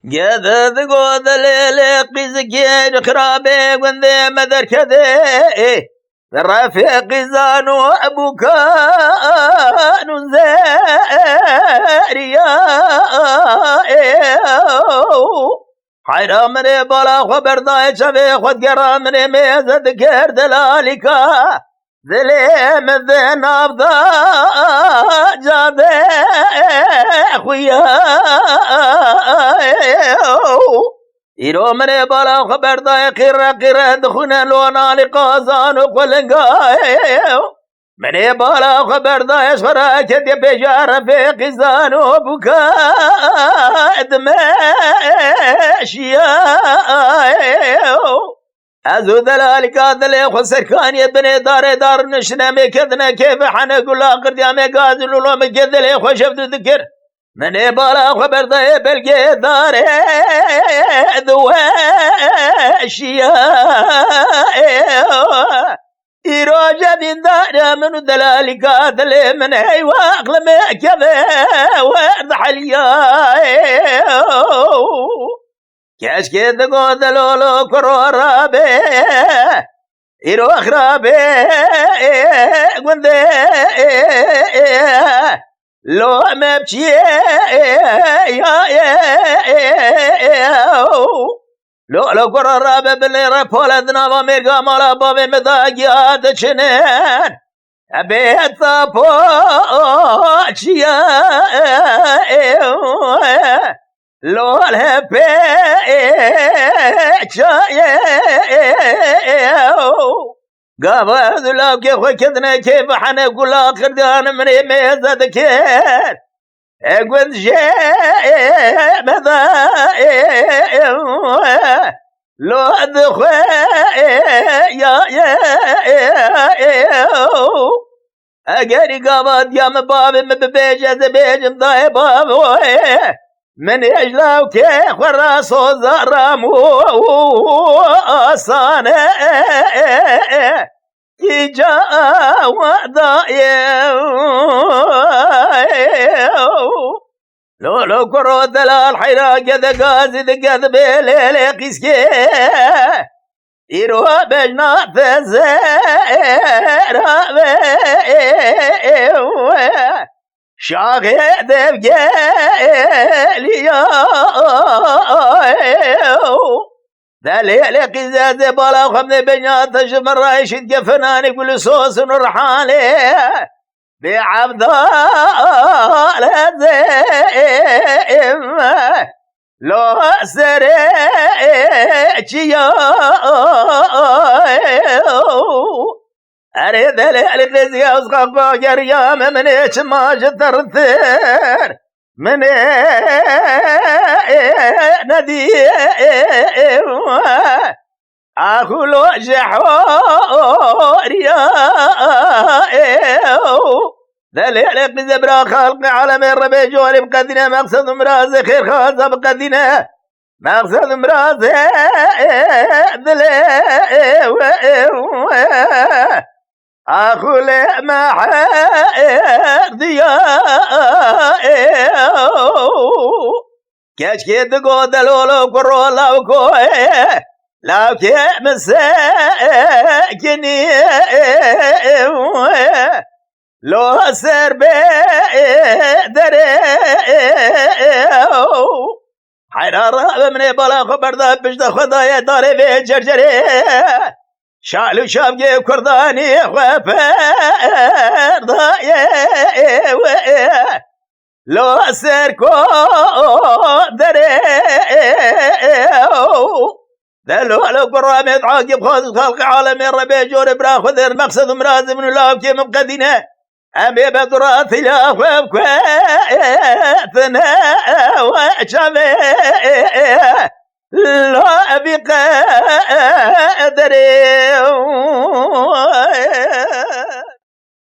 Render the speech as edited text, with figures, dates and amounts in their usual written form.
قد قد ليلقي زكين خرابي وندي مدر كذي رفيق زانو أبو كانو زاريا حيرامني بلا خبر ضاي شبي خد قرامني ميزد كير دلالكا ذليم الذين أفضى جادي خويا إيرو مني بالا خبر ضاي قرة دخونا لونا لقازان وقلنقايو مني بالا خبر ضاي شراكة دي بجار في قزان وبكا دمشيايو ازو ذلك ذلك خسر كان يبني دار نشنا مكذنا كيف حنا قول اخر يا قازل لو مكذل خوشفت ذكر من بالا خبر ضي بلقي دار ذواشيا يروج من دار من ذلك ذل من ايواق لما كذا ورد حليا كاش كده قدلو لو كرورابي إيرو أخرابي قندي لو مبشي لو كرورابي بلي رفولدنا وميرقا مالا بابي مداقي آدشنين أبيت فوشيا لو الهبي قابل لو كيف كذنا كيف حنا قول آخر دان مني ميزة ذكر قد جاء مذا لو أدخل أقاري قابل يا مبابي مببيجة بيج مضاي بابو من يجلو كيخ والراسو زرمو أصاني يجا وضايو لو كرو دلال حيرا قد قازي دقاد بيليلي قيسكي إيرو بجنات الزير شاغي دبجاليا دليل قزاز بالا خمد بنيات شمر رايشد قفنان يقول صوص نرحالي بعبد الزيم لو سريتشيا أريد للذي أصغى جريام من إيش ما جدرثر من نديم أخلو جحوريا دليل بزبرا خلق عالم الربي جوالي بقدنا مقصد مراز خير خاصة بقدنا مقصد مراز دليل أخلي ما حديا كاش كيد قودلو لو كرو لو كوي لو كي مساكني لو سر بدري حيرارة من بلا خبر ذا بجد خدايا داري بجرجري شالو شابجي كرداني وفر ضايا لو سركو دري دلو لو قرامي عاقب خاص خلق عالمي الربي جور براخذ المقصد مرازم من لاوكي مبقدنا أمي بدراثي لا وكواتنا وشامي لا بقدري